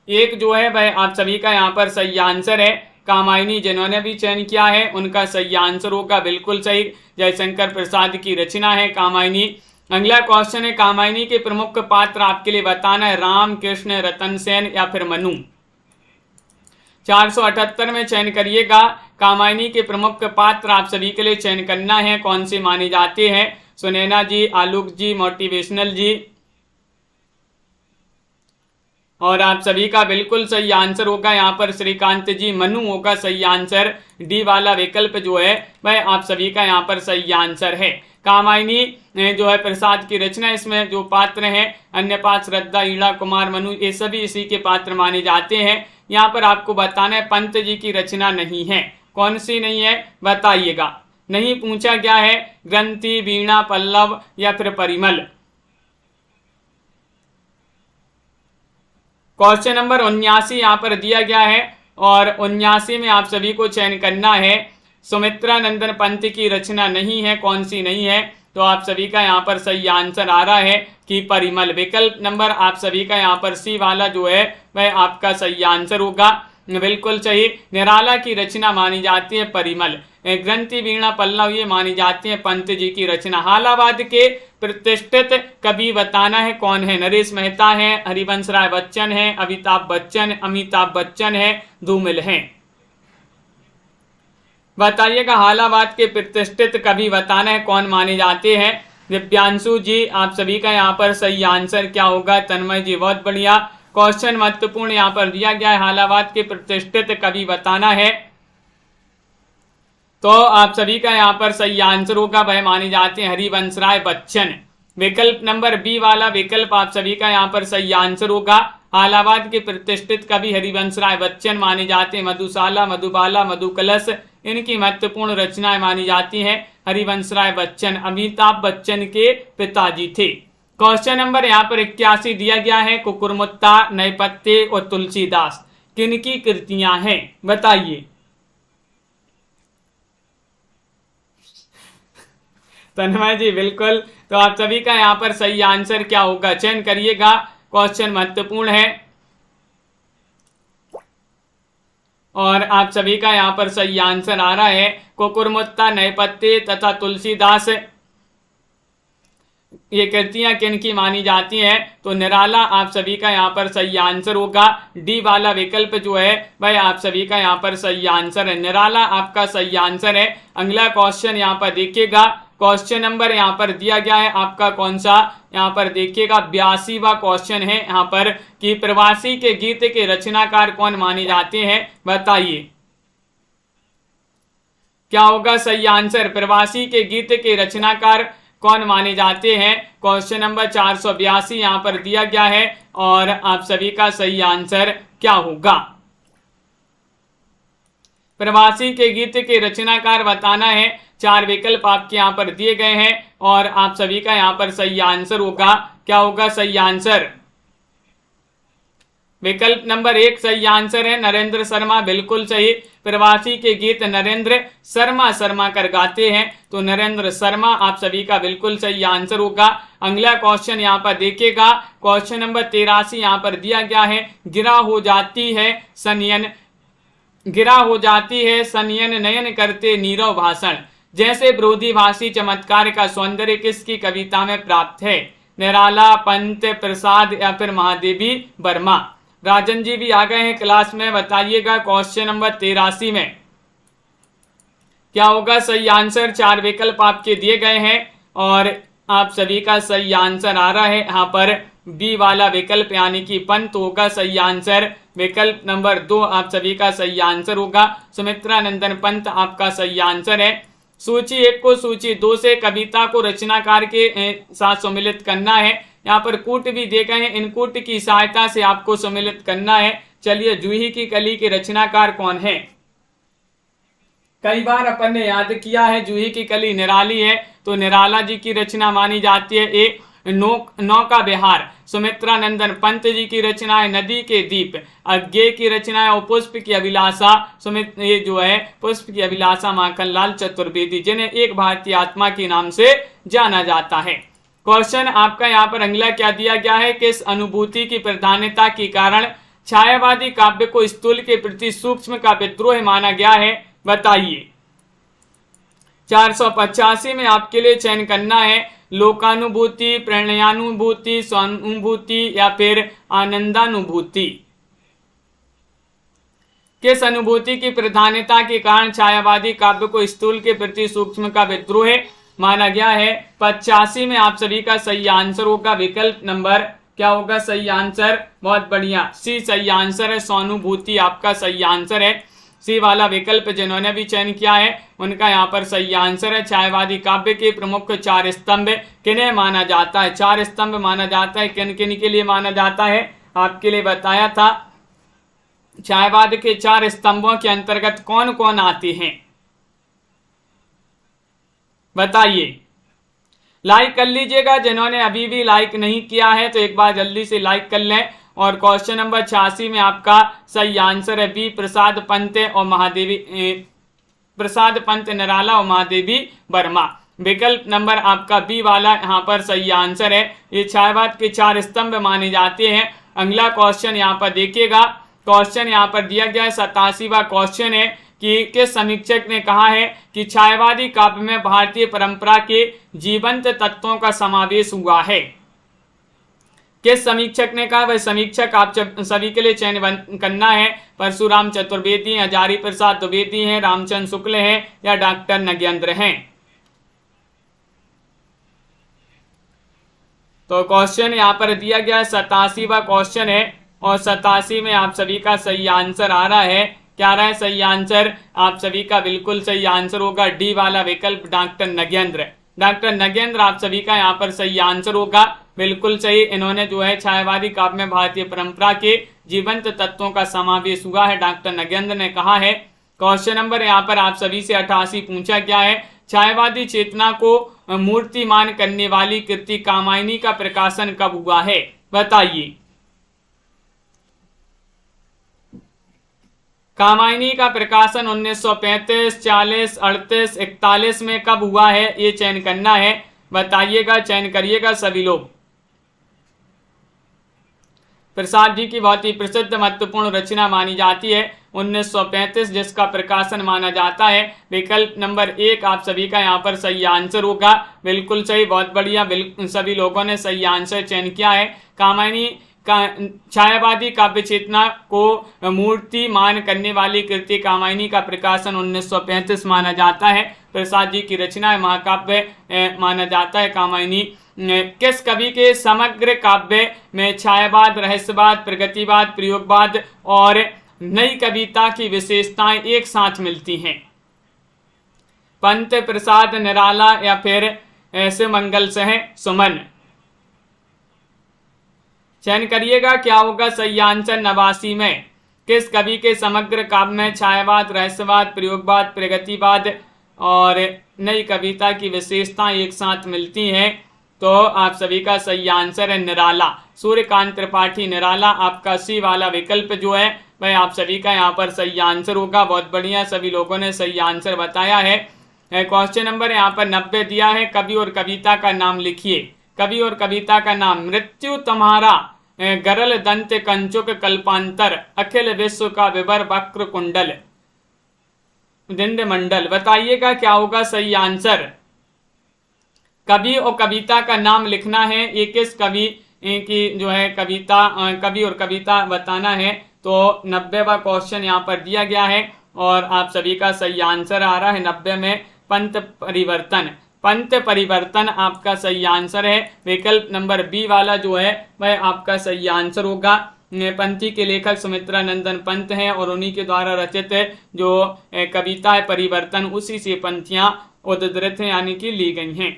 1 जो है वह आप सभी का यहाँ पर सही आंसर है। कामायनी जिन्होंने भी चयन किया है उनका सही आंसर होगा, बिल्कुल सही। जयशंकर प्रसाद की रचना है कामायनी। अगला क्वेश्चन है, कामायनी के प्रमुख पात्र आपके लिए बताना है, राम, कृष्ण, रतन सेन या फिर मनु। 478 में चयन करिएगा। कामायनी के प्रमुख पात्र आप सभी के लिए चयन करना है, कौन से माने जाते हैं। सुनैना जी, आलोक जी, मोटिवेशनल जी और आप सभी का बिल्कुल सही आंसर होगा यहाँ पर श्रीकांत जी, मनु होगा सही आंसर। डी वाला विकल्प जो है वह आप सभी का यहाँ पर सही आंसर है। कामायनी जो है प्रसाद की रचना, इसमें जो पात्र हैं अन्य पात्र श्रद्धा, ईड़ा, कुमार, मनु, ये सभी इसी के पात्र माने जाते हैं। यहाँ पर आपको बताना है पंत जी की रचना नहीं है। कौन सी नहीं है बताइएगा। नहीं पूछा गया है ग्रंथि, वीणा, पल्लव या फिर परिमल। क्वेश्चन नंबर 79 यहाँ पर दिया गया है और 79 में आप सभी को चयन करना है। सुमित्रा नंदन पंत की रचना नहीं है, कौन सी नहीं है? तो आप सभी का यहाँ पर सही आंसर आ रहा है कि परिमल। विकल्प नंबर आप सभी का यहाँ पर सी वाला जो है वह आपका सही आंसर होगा, बिल्कुल सही। निराला की रचना मानी जाती है परिमल। ग्रंथि, वीणा, पल्लव ये मानी जाती है पंत जी की रचना। हालावाद के प्रतिष्ठित कवि बताना है कौन है? नरेश मेहता है, हरिवंश राय बच्चन है, अमिताभ बच्चन है, धूमिल है। बताइएगा हालावाद के प्रतिष्ठित कवि बताना है कौन माने जाते हैं। दिव्यांशु जी, आप सभी का यहाँ पर सही आंसर क्या होगा? तन्मय जी, बहुत बढ़िया। क्वेश्चन महत्वपूर्ण यहाँ पर दिया गया है, हालावाद के प्रतिष्ठित कवि बताना है। तो आप सभी का यहाँ पर सही आंसर होगा, वह माने जाते हैं हरिवंश राय बच्चन। विकल्प नंबर बी वाला विकल्प आप सभी का यहाँ पर सही आंसर होगा। हालावाद के प्रतिष्ठित कवि हरिवंश राय बच्चन माने जाते हैं। मधुशाला, मधुबाला, मधुकलश इनकी महत्वपूर्ण रचनाएं मानी जाती हैं। हरिवंश राय बच्चन अमिताभ बच्चन के पिताजी थे। क्वेश्चन नंबर यहाँ पर 81 दिया गया है। कुकुरमुत्ता, नैपत्य और तुलसीदास किनकी कृतियां हैं बताइए। तन्मय जी बिल्कुल, तो आप सभी का यहाँ पर सही आंसर क्या होगा चयन करिएगा, क्वेश्चन महत्वपूर्ण है। और आप सभी का यहाँ पर सही आंसर आ रहा है कुकुरमुत्ता, नैपत्य तथा तुलसीदास ये कृतियां किनकी मानी जाती हैं? तो निराला आप सभी का यहाँ पर सही आंसर होगा। डी वाला विकल्प जो है वह आप सभी का यहाँ पर सही आंसर है। निराला आपका सही आंसर है। अगला क्वेश्चन यहाँ पर देखिएगा। क्वेश्चन नंबर यहाँ पर दिया गया है आपका कौन सा? यहाँ पर देखिएगा 82वां क्वेश्चन है यहाँ पर कि प्रवासी के गीत के रचनाकार कौन माने जाते हैं बताइए। क्या होगा सही आंसर? प्रवासी के गीत के रचनाकार कौन माने जाते हैं? क्वेश्चन नंबर 482 यहाँ पर दिया गया है और आप सभी का सही आंसर क्या होगा? प्रवासी के गीत के रचनाकार बताना है। 4 विकल्प आपके यहाँ पर दिए गए हैं और आप सभी का यहाँ पर सही आंसर होगा। क्या होगा सही आंसर? विकल्प नंबर 1 सही आंसर है नरेंद्र शर्मा, बिल्कुल सही। प्रवासी के गीत नरेंद्र शर्मा कर गाते हैं, तो नरेंद्र शर्मा आप सभी का बिल्कुल सही आंसर होगा। अगला क्वेश्चन यहाँ पर देखिएगा। क्वेश्चन नंबर 83 यहाँ पर दिया गया है। गिरा हो जाती है सनियन नयन करते नीरव भाषण, जैसे विरोधीभाषी चमत्कार का सौंदर्य किसकी कविता में प्राप्त है? निराला, पंत, प्रसाद या फिर महादेवी वर्मा। राजन जी भी आ गए हैं क्लास में, बताइएगा क्वेश्चन नंबर 83 में क्या होगा सही आंसर। 4 विकल्प आपके दिए गए हैं और आप सभी का सही आंसर आ रहा है यहाँ पर बी वाला विकल्प यानी कि पंत होगा सही आंसर। विकल्प नंबर 2 आप सभी का सही आंसर होगा। सुमित्रा नंदन पंत आपका सही आंसर है। सूची 1 को सूची 2 से कविता को रचनाकार के साथ सम्मिलित करना है। यहाँ पर कूट भी दे गए हैं, इन कूट की सहायता से आपको सम्मिलित करना है। चलिए, जूही की कली के रचनाकार कौन है? कई बार अपन ने याद किया है जूही की कली निराली है, तो निराला जी की रचना मानी जाती है। ए नौका विहार सुमित्रा नंदन पंत जी की रचना है। नदी के दीप अज्ञे की रचना है। और पुष्प की अभिलाषा ये जो है पुष्प की अभिलाषा माखनलाल चतुर्वेदी, जिन्हें एक भारतीय आत्मा के नाम से जाना जाता है। क्वेश्चन आपका यहाँ पर अगला क्या दिया गया है? किस अनुभूति की प्रधानता के कारण छायावादी काव्य को स्थूल के प्रति सूक्ष्म का विद्रोह माना गया है बताइए। 485 में आपके लिए चयन करना है लोकानुभूति, प्रणयानुभूति, स्वानुभूति या फिर आनंदानुभूति। किस अनुभूति की प्रधानता के कारण छायावादी काव्य को स्थूल के प्रति सूक्ष्म का विद्रोह माना गया है? 85 में आप सभी का सही आंसर होगा विकल्प नंबर क्या होगा सही आंसर? बहुत बढ़िया, सी सही आंसर है। सहानुभूति आपका सही आंसर है। सी वाला विकल्प जिन्होंने भी चयन किया है उनका यहाँ पर सही आंसर है। छायावादी काव्य के प्रमुख 4 स्तंभ किन्हें माना जाता है? 4 स्तंभ माना जाता है। किन किन के लिए माना जाता है आपके लिए बताया था। छायावाद के 4 स्तंभों के अंतर्गत कौन कौन आते हैं बताइए। लाइक कर लीजिएगा, जिन्होंने अभी भी लाइक नहीं किया है तो एक बार जल्दी से लाइक कर लें। और क्वेश्चन नंबर 86 में आपका सही आंसर है बी, प्रसाद पंत और महादेवी प्रसाद पंत निराला और महादेवी वर्मा। विकल्प नंबर आपका बी वाला यहाँ पर सही आंसर है। ये छायावाद के 4 स्तंभ माने जाते हैं। अगला क्वेश्चन यहाँ पर देखिएगा, क्वेश्चन यहाँ पर दिया गया है 87वां क्वेश्चन है कि किस समीक्षक ने कहा है कि छायावादी काव्य में भारतीय परंपरा के जीवंत तत्वों का समावेश हुआ है। किस समीक्षक ने कहा? वह समीक्षक आप सभी के लिए चयन करना है। परशुराम चतुर्वेदी, हजारी प्रसाद द्विवेदी हैं, रामचंद्र शुक्ल हैं या डॉक्टर नगेंद्र हैं। तो क्वेश्चन यहाँ पर दिया गया है 87वां क्वेश्चन है और 87 में आप सभी का सही आंसर आ रहा है। क्या रहा है सही आंसर? आप सभी का बिल्कुल सही आंसर होगा डी वाला विकल्प, डॉक्टर नगेंद्र। डॉक्टर नगेंद्र आप सभी का यहाँ पर सही आंसर होगा, बिल्कुल सही। इन्होंने जो है छायावादी काव्य में भारतीय परंपरा के जीवंत तत्वों का समावेश हुआ है, डॉक्टर नगेंद्र ने कहा है। क्वेश्चन नंबर यहाँ पर आप सभी से 88 पूछा गया है, छायावादी चेतना को मूर्तिमान करने वाली कृति कामायनी का प्रकाशन कब हुआ है बताइए। कामायनी का प्रकाशन 1935, 40, 38, 41 में कब हुआ है ये चयन करना है, बताइएगा, चयन करिएगा सभी लोग। प्रसाद जी की बहुत ही प्रसिद्ध महत्वपूर्ण रचना मानी जाती है 1935, जिसका प्रकाशन माना जाता है। विकल्प नंबर 1 आप सभी का यहाँ पर सही आंसर होगा, बिल्कुल सही, बहुत बढ़िया, सभी लोगों ने सही आंसर चयन किया है। कामायनी छायावादी काव्य चेतना को मूर्तिमान करने वाली कृति कामायनी का प्रकाशन 1935 माना जाता है। प्रसाद जी की रचना महाकाव्य माना जाता है कामायनी। किस कवि के समग्र काव्य में छायावाद, रहस्यवाद, प्रगतिवाद, प्रयोगवाद और नई कविता की विशेषताएं एक साथ मिलती हैं? पंत, प्रसाद, निराला या फिर सुमंगल सह सुमन? चयन करिएगा, क्या होगा सही आंसर। 89 में किस कवि के समग्र काव्य में छायावाद, रहस्यवाद, प्रयोगवाद, प्रगतिवाद और नई कविता की विशेषताएं एक साथ मिलती हैं? तो आप सभी का सही आंसर है निराला, सूर्यकांत त्रिपाठी निराला। आपका सी वाला विकल्प जो है वह आप सभी का यहाँ पर सही आंसर होगा, बहुत बढ़िया, सभी लोगों ने सही आंसर बताया है। क्वेश्चन नंबर यहाँ पर 90 दिया है, कवि और कविता का नाम लिखिए। कवि और कविता का नाम, मृत्यु तुम्हारा, गरल दंत कंचुक कल्पांतर, अखिल विश्व का विवर वक्र कुंडल, दिंड मंडल। बताइएगा क्या होगा सही आंसर। कवि और कविता का नाम लिखना है, ये किस कवि की जो है कविता, कवि और कविता बताना है। तो 90वां क्वेश्चन यहाँ पर दिया गया है और आप सभी का सही आंसर आ रहा है 90 में पंत परिवर्तन। पंत परिवर्तन आपका सही आंसर है। विकल्प नंबर बी वाला जो है वह आपका सही आंसर होगा। पंथी के लेखक सुमित्रा नंदन पंत हैं और उन्हीं के द्वारा रचित जो कविता है परिवर्तन, उसी से पंथियां उद्धृत हैं यानी कि ली गई हैं।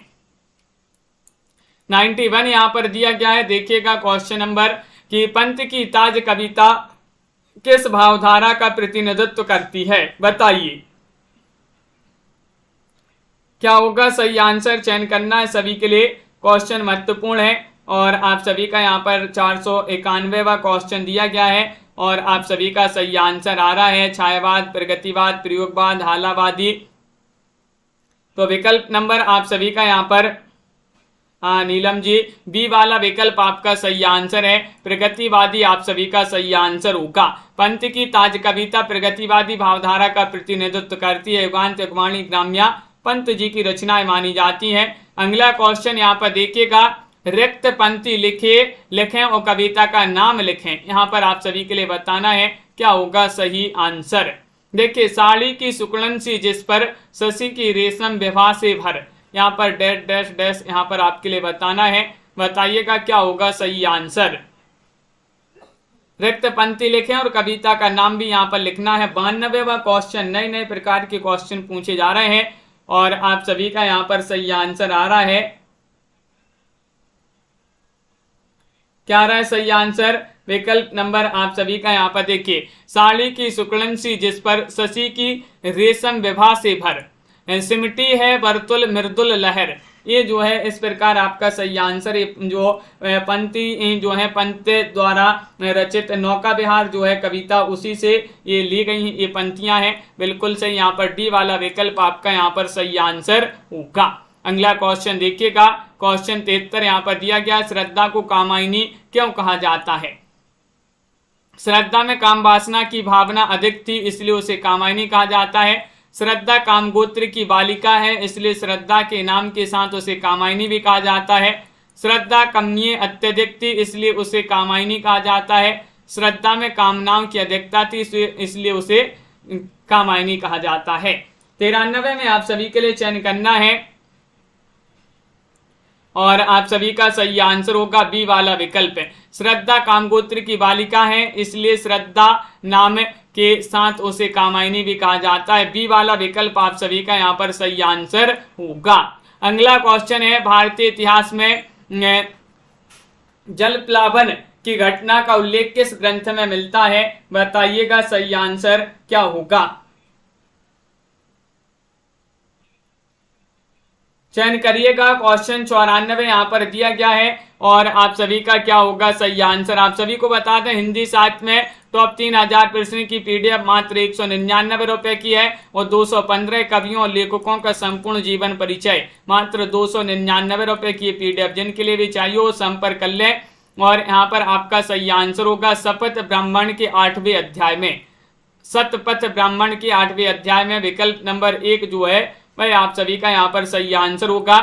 91 यहाँ पर दिया गया है, देखिएगा क्वेश्चन नंबर कि पंत की ताज कविता किस भावधारा का प्रतिनिधित्व करती है, बताइए क्या होगा सही आंसर। चयन करना है सभी के लिए, क्वेश्चन महत्वपूर्ण है और आप सभी का यहाँ पर 491वां क्वेश्चन दिया गया है और आप सभी का सही आंसर आ रहा है छायावाद, प्रगतिवाद, प्रयोगवाद, हालावादी। तो विकल्प नंबर आप सभी का यहाँ पर नीलम जी, बी वाला विकल्प आपका सही आंसर है। प्रगतिवादी आप सभी का सही आंसर होगा। पंत की ताज कविता प्रगतिवादी भावधारा का प्रतिनिधित्व करती है। युगांत युगवाणी ग्राम्या पंत जी की रचनाएं मानी जाती हैं। अगला क्वेश्चन यहाँ पर देखिएगा, रिक्त पंक्ति लिखें और कविता का नाम लिखें। यहाँ पर आप सभी के लिए बताना है क्या होगा सही आंसर। देखिए, साड़ी की सुकड़न सी जिस पर शशि की रेशम विभा से भर, यहाँ पर डैश डैश डैश यहाँ पर आपके लिए बताना है। बताइएगा क्या होगा सही आंसर। रिक्त पंक्ति लिखें और कविता का नाम भी यहाँ पर लिखना है। 92वां क्वेश्चन, नए नए प्रकार के क्वेश्चन पूछे जा रहे हैं और आप सभी का यहाँ पर सही आंसर आ रहा है। क्या आ रहा है सही आंसर? विकल्प नंबर आप सभी का यहाँ पर देखिए, साड़ी की शुक्लन सी जिस पर शशि की रेशम विभा से भर, सिमटी है वर्तुल मृदुल लहर। ये जो है इस प्रकार आपका सही आंसर, जो पंक्ति जो है पंत द्वारा रचित नौका विहार जो है कविता, उसी से ये ली गई ये पंक्तियां हैं। बिल्कुल सही, यहाँ पर डी वाला विकल्प आपका यहाँ पर सही आंसर होगा। अगला क्वेश्चन देखिएगा, क्वेश्चन 73 यहाँ पर दिया गया, श्रद्धा को कामायनी क्यों कहा जाता है? श्रद्धा में काम वासना की भावना अधिक थी इसलिए उसे कामायनी कहा जाता है। श्रद्धा कामगोत्र की बालिका है इसलिए श्रद्धा के नाम के साथ उसे कामायनी भी कहा जाता है। श्रद्धा कमनीय अत्यधिक थी इसलिए उसे कामायनी कहा जाता है। श्रद्धा में कामनाओं की अधिकता थी इसलिए उसे कामायनी कहा जाता है। 93 में आप सभी के लिए चयन करना है और आप सभी का सही आंसर होगा बी वाला विकल्प है। श्रद्धा कामगोत्र की बालिका है इसलिए श्रद्धा नाम के साथ उसे कामायनी भी कहा जाता है। बी वाला विकल्प आप सभी का यहाँ पर सही आंसर होगा। अगला क्वेश्चन है, भारतीय इतिहास में जलप्लावन की घटना का उल्लेख किस ग्रंथ में मिलता है? बताइएगा सही आंसर क्या होगा। चयन करिएगा। क्वेश्चन 94 यहाँ पर दिया गया है और आप सभी का क्या होगा सही आंसर। आप सभी को बता दें, हिंदी साहित्य में टॉप 3000 प्रश्न की पीडीएफ मात्र 199 रुपए की है और 215 कवियों और लेखकों का संपूर्ण जीवन परिचय मात्र 299 रुपए की पीडीएफ। जिनके लिए भी चाहिए वो संपर्क कर लें। और यहाँ पर आपका सही आंसर होगा शपथ ब्राह्मण के 8वें अध्याय में, शतपथ ब्राह्मण के 8वें अध्याय में विकल्प नंबर 1 जो है भाई आप सभी का यहाँ पर सही आंसर होगा।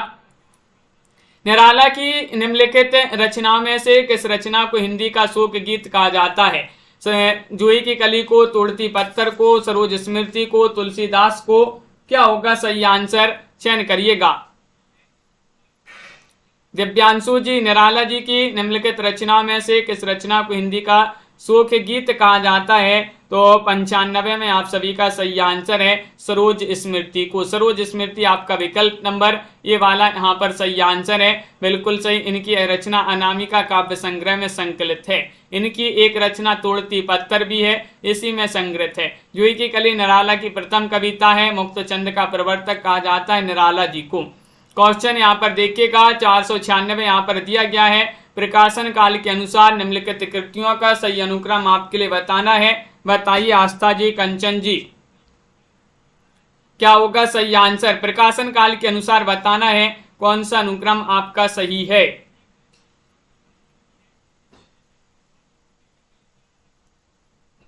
निराला की निम्नलिखित रचनाओं में से किस रचना को हिंदी का शोक गीत कहा जाता है? जूही की कली को, तोड़ती पत्थर को, सरोज स्मृति को, तुलसीदास को? क्या होगा सही आंसर? चयन करिएगा। दिव्यांशु जी, निराला जी की निम्नलिखित रचनाओं में से किस रचना को हिंदी का शोक गीत कहा जाता है? तो 95 में आप सभी का सही आंसर है सरोज स्मृति को। सरोज स्मृति आपका विकल्प नंबर ये वाला यहाँ पर सही आंसर है। बिल्कुल सही। इनकी रचना अनामिका काव्य संग्रह में संकलित है। इनकी एक रचना तोड़ती पत्थर भी है, इसी में संग्रहित है। जूही की कली निराला की प्रथम कविता है। मुक्तचंद का प्रवर्तक कहा जाता है निराला जी को। क्वेश्चन यहाँ पर देखिएगा 496 यहाँ पर दिया गया है, प्रकाशन काल के अनुसार निम्नलिखित कृतियों का सही अनुक्रम आपके लिए बताना है। बताइए आस्था जी, कंचन जी, क्या होगा सही आंसर? प्रकाशन काल के अनुसार बताना है कौन सा अनुक्रम आपका सही है।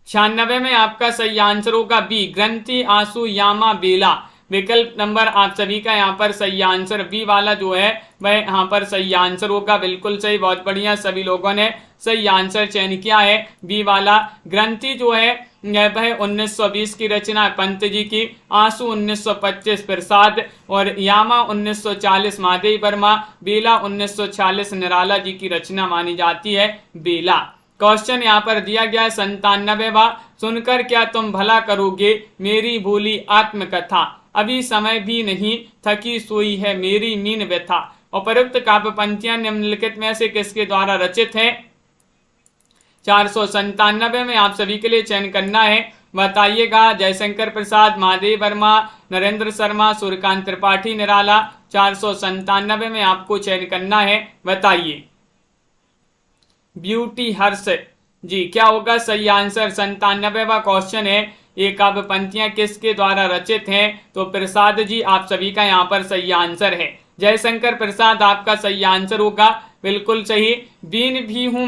छियानवे में आपका सही आंसर होगा बी, ग्रंथि आंसू यामा बेला। विकल्प नंबर आप सभी का यहाँ पर सही आंसर बी वाला जो है वह यहाँ पर सही आंसर होगा। बिल्कुल सही, बहुत बढ़िया, सभी लोगों ने सही आंसर चयन किया है बी वाला। ग्रंथि जो है वह 1920 की रचना पंत जी की, आंसू 1925 प्रसाद और यामा 1940 महादेव वर्मा, बेला 1946 निराला जी की रचना मानी जाती है बेला। क्वेश्चन यहाँ पर दिया गया है 97वां, सुनकर क्या तुम भला करोगे मेरी भूली आत्मकथा, अभी समय भी नहीं थकी सोई है मेरी मीन व्यथा। उपरोक्त काव्य पंक्तियां निम्नलिखित में से किसके द्वारा रचित है? 497 में आप सभी के लिए चयन करना है। बताइएगा। जयशंकर प्रसाद, महादेव वर्मा, नरेंद्र शर्मा, सूर्यकांत त्रिपाठी, निराला। 497 में आपको चयन करना है। बताइए। ब्यूटी हर्ष जी, क्या होगा सही आंसर? 97वां क्वेश्चन है, ये काव्य पंक्तियां किसके द्वारा रचित हैं? तो प्रसाद जी आप सभी का यहाँ पर सही आंसर है। जयशंकर प्रसाद आपका सही आंसर होगा। बिल्कुल सही। बीन भी हूं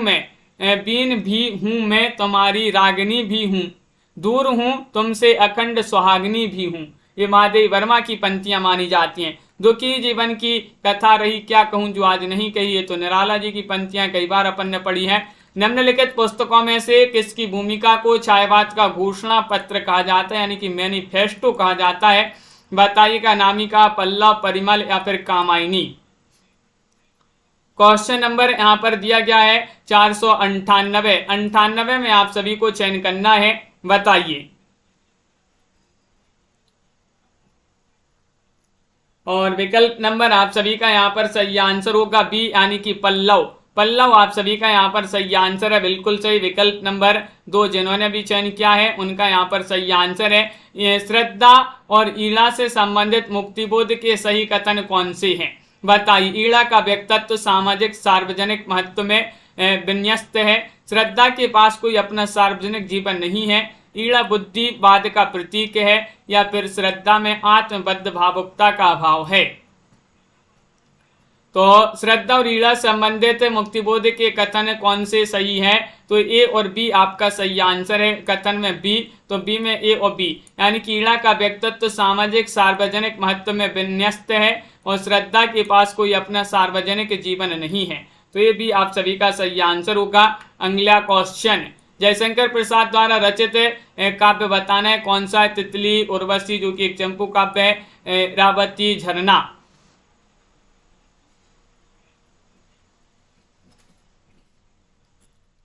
मैं तुम्हारी रागनी भी हूं, दूर हूं तुमसे अखंड सुहागनी भी हूं। ये महादेव वर्मा की पंक्तियां मानी जाती हैं। दुखी जीवन की कथा रही क्या कहूं जो आज नहीं कही, ये तो निराला जी की पंक्तियां कई बार अपन ने पढ़ी हैं। निम्नलिखित पुस्तकों में से किसकी भूमिका को छायावाद का घोषणा पत्र कहा जाता है, यानी कि मैनिफेस्टो कहा जाता है? बताइएगा। अनामिका, पल्लव, परिमल या फिर कामायनी? क्वेश्चन नंबर यहाँ पर दिया गया है 498। 98 में आप सभी को चयन करना है, बताइए। और विकल्प नंबर आप सभी का यहाँ पर सही आंसर होगा बी, यानी कि पल्लव। पल्लव आप सभी का यहाँ पर सही आंसर है, बिल्कुल सही। विकल्प नंबर 2 जिन्होंने भी चयन किया है उनका यहाँ पर सही आंसर है। ये श्रद्धा और ईड़ा से संबंधित मुक्तिबोध के सही कथन कौन से हैं, बताइए। ईड़ा का व्यक्तित्व सामाजिक सार्वजनिक महत्व में विन्यस्त है। श्रद्धा के पास कोई अपना सार्वजनिक जीवन नहीं है। ईड़ा बुद्धिवाद का प्रतीक है, या फिर श्रद्धा में आत्मबद्ध भावुकता का अभाव है। तो श्रद्धा और ईड़ा संबंधित मुक्तिबोध के कथन कौन से सही है, तो ए और बी आपका सही आंसर है। कथन में बी, तो बी में ए और बी, यानी कि ईड़ा का व्यक्तित्व सामाजिक सार्वजनिक महत्व में विन्यस्त है और श्रद्धा के पास कोई अपना सार्वजनिक जीवन नहीं है। तो ये भी आप सभी का सही आंसर होगा। अगला क्वेश्चन, जयशंकर प्रसाद द्वारा रचित काव्य बताना है कौन सा है। तितली, उर्वशी जो कि एक चंपू काव्य है, इरावती, झरना।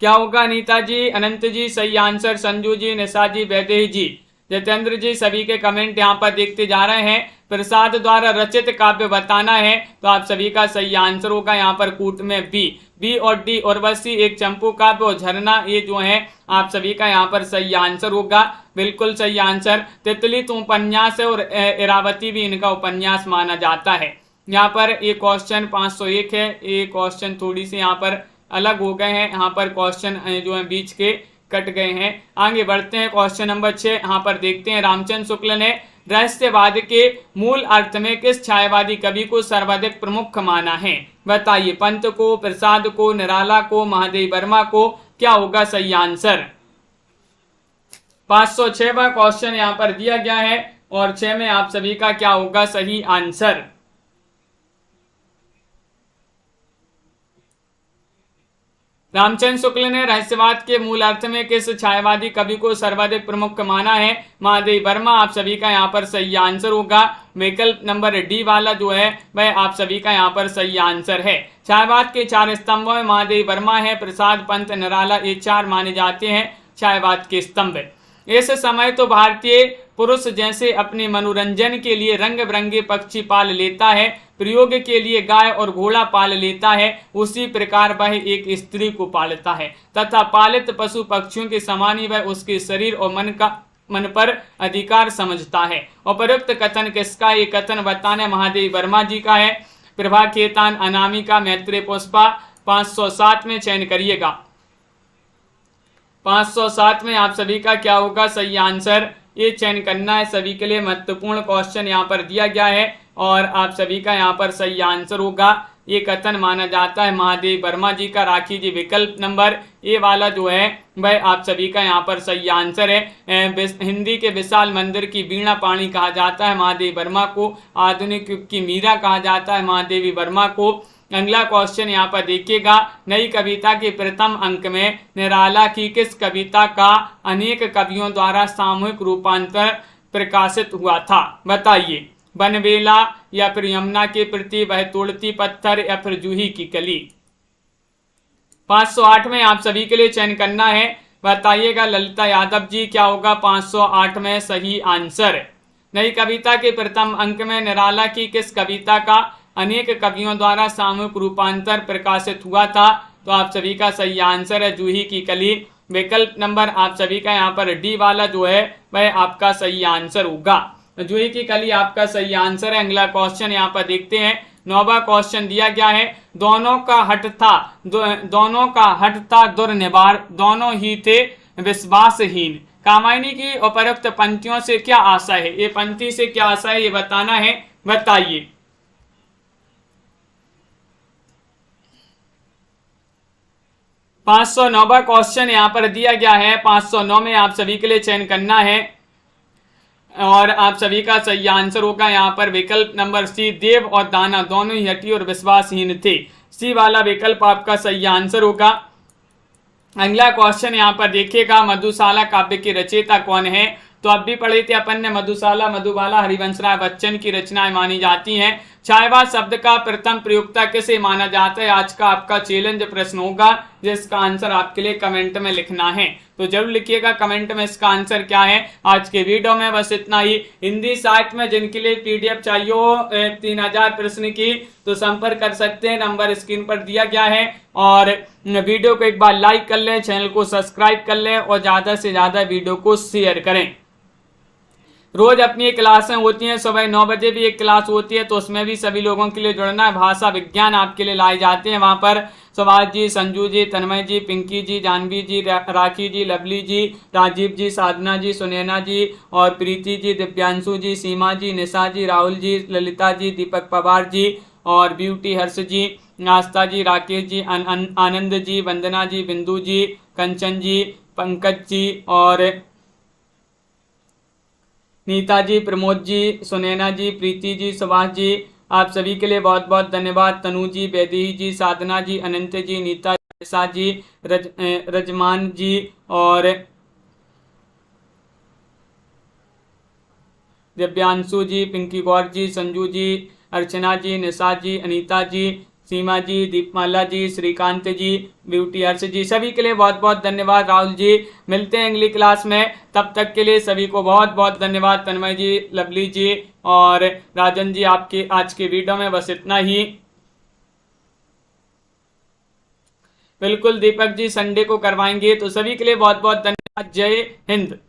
क्या होगा अनीता जी, अनंत जी सही आंसर, संजू जी, निशा जी, वैदेही जी, जितेंद्र जी सभी के कमेंट यहाँ पर देखते जा रहे हैं। प्रसाद द्वारा रचित काव्य बताना है, तो आप सभी का सही आंसर होगा यहाँ पर कूट में बी। बी और डी, उर्वशी एक चंपू काव्य और झरना ये जो है आप सभी का यहाँ पर सही आंसर होगा, बिल्कुल सही आंसर। तितली तो उपन्यास है और इरावती भी इनका उपन्यास माना जाता है। यहाँ पर ये क्वेश्चन 501 है, ये क्वेश्चन थोड़ी सी यहाँ पर अलग हो गए हैं, यहाँ पर क्वेश्चन जो है बीच के कट गए हैं। आगे बढ़ते हैं, क्वेश्चन नंबर 6 यहाँ पर देखते हैं। रामचंद्र शुक्ल ने रहस्यवाद के मूल अर्थ में किस छायावादी कवि को सर्वाधिक प्रमुख माना है, बताइए। पंत को, प्रसाद को, निराला को, महादेव वर्मा को, क्या होगा सही आंसर। 506वां क्वेश्चन यहाँ पर दिया गया है और 6 में आप सभी का क्या होगा सही आंसर। रामचंद्र शुक्ल ने रहस्यवाद के मूल अर्थ में किस छायावादी कवि को सर्वाधिक प्रमुख माना है, महादेव वर्मा आप सभी का यहाँ पर सही आंसर होगा। विकल्प नंबर डी वाला जो है वह आप सभी का यहाँ पर सही आंसर है। छायावाद के 4 स्तंभों में महादेव वर्मा है, प्रसाद, पंत, निराला ये 4 माने जाते हैं छायावाद के स्तंभ। इस समय तो भारतीय पुरुष जैसे अपने मनोरंजन के लिए रंग बिरंगे पक्षी पाल लेता है, प्रयोग के लिए गाय और घोड़ा पाल लेता है, उसी प्रकार वह एक स्त्री को पालता है तथा पालित पशु पक्षियों के समान ही वह उसके शरीर और मन पर अधिकार समझता है। उपरोक्त कथन किसका, ये कथन बताने महादेव वर्मा जी का है। प्रभा खेतान, अनामिका, मैत्रेय पुष्पा। 507 में चयन करिएगा। 507 में आप सभी का क्या होगा सही आंसर, ये चयन करना है। सभी के लिए महत्वपूर्ण क्वेश्चन यहाँ पर दिया गया है और आप सभी का यहाँ पर सही आंसर होगा। ये कथन माना जाता है महादेव वर्मा जी का। राखी जी विकल्प नंबर ए वाला जो है वह आप सभी का यहाँ पर सही आंसर है। हिंदी के विशाल मंदिर की वीणा पाणी कहा जाता है महादेव वर्मा को। आधुनिक युग की मीरा कहा जाता है महादेवी वर्मा को। अगला क्वेश्चन यहाँ पर देखिएगा। नई कविता के प्रथम अंक में निराला की किस कविता का अनेक कवियों द्वारा सामूहिक रूपांतर प्रकाशित हुआ था, बताइए। बनवेला या फिर यमुना के प्रति, वह तोड़ती पत्थर या फिर जूही की कली। 508 में आप सभी के लिए चयन करना है, बताइएगा ललिता यादव जी, क्या होगा 508 में सही आंसर। नई कविता के प्रथम अंक में निराला की किस कविता का अनेक कवियों द्वारा सामूहिक रूपांतर प्रकाशित हुआ था, तो आप सभी का सही आंसर है जूही की कली। विकल्प नंबर आप सभी का यहाँ पर डी वाला जो है वह आपका सही आंसर होगा। जूही की कली आपका सही आंसर है। अगला क्वेश्चन यहाँ पर देखते हैं। 9वां क्वेश्चन दिया गया है। दोनों का हट था दुर्निवार, दोनों ही थे विश्वासहीन। कामायनी की उपरोक्त पंक्तियों से क्या आशा है, ये पंक्ति से क्या आशा है ये बताना है, बताइए। 509वां क्वेश्चन यहाँ पर दिया गया है। 509 में आप सभी के लिए चयन करना है और आप सभी का सही आंसर होगा यहाँ पर विकल्प नंबर सी। देव और दाना दोनों ही हठी और विश्वासहीन थे, सी वाला विकल्प आपका सही आंसर होगा। अगला क्वेश्चन यहाँ पर देखिएगा। मधुशाला काव्य की रचयिता कौन है, तो अब भी पढ़े थे अपन ने। मधुशाला मधुबाला हरिवंश राय बच्चन की रचनाएं मानी जाती हैं। छायावाद शब्द का प्रथम प्रयोक्ता किसे माना जाता है? आज का आपका चैलेंज प्रश्न होगा, जिसका आंसर आपके लिए कमेंट में लिखना है। तो जरूर लिखिएगा कमेंट में इसका आंसर क्या है। आज के वीडियो में बस इतना ही। हिंदी साहित्य में जिनके लिए पीडीएफ चाहिए हो 3000 प्रश्न की, तो संपर्क कर सकते हैं, नंबर स्क्रीन पर दिया गया है। और वीडियो को एक बार लाइक कर लें, चैनल को सब्सक्राइब कर लें और ज्यादा से ज्यादा वीडियो को शेयर करें। रोज अपनी एक क्लासें होती हैं, सुबह 9 बजे भी एक क्लास होती है, तो उसमें भी सभी लोगों के लिए जुड़ना है। भाषा विज्ञान आपके लिए लाए जाते हैं वहां पर। सुभाष जी, संजू जी, तन्मय जी, पिंकी जी, जानवी जी, राखी जी, लवली जी, राजीव जी, साधना जी, सुनैना जी और प्रीति जी, दिव्यांशु जी, सीमा जी, निशा जी, राहुल जी, ललिता जी, दीपक पवार जी और ब्यूटी हर्ष जी, आस्था जी, राकेश जी, आनंद जी, वंदना जी, बिंदु जी, कंचन जी, पंकज जी और नीता जी, प्रमोद जी, सुनैना जी, प्रीति जी, सुभाष जी, आप सभी के लिए बहुत बहुत धन्यवाद। तनु जी, वैदेही जी, साधना जी, अनंत जी, नीता निशा जी, रजमान जी और दिव्यांशु जी, पिंकी गौर जी, संजू जी, अर्चना जी, निशा जी, अनीता जी, सीमा जी, दीपमाला जी, श्रीकांत जी, ब्यूटी हर्ष जी, सभी के लिए बहुत बहुत धन्यवाद। राहुल जी, मिलते हैं अगली क्लास में, तब तक के लिए सभी को बहुत बहुत धन्यवाद। तन्मय जी, लवली जी और राजन जी, आपके आज के वीडियो में बस इतना ही। बिल्कुल दीपक जी संडे को करवाएंगे, तो सभी के लिए बहुत बहुत धन्यवाद। जय हिंद।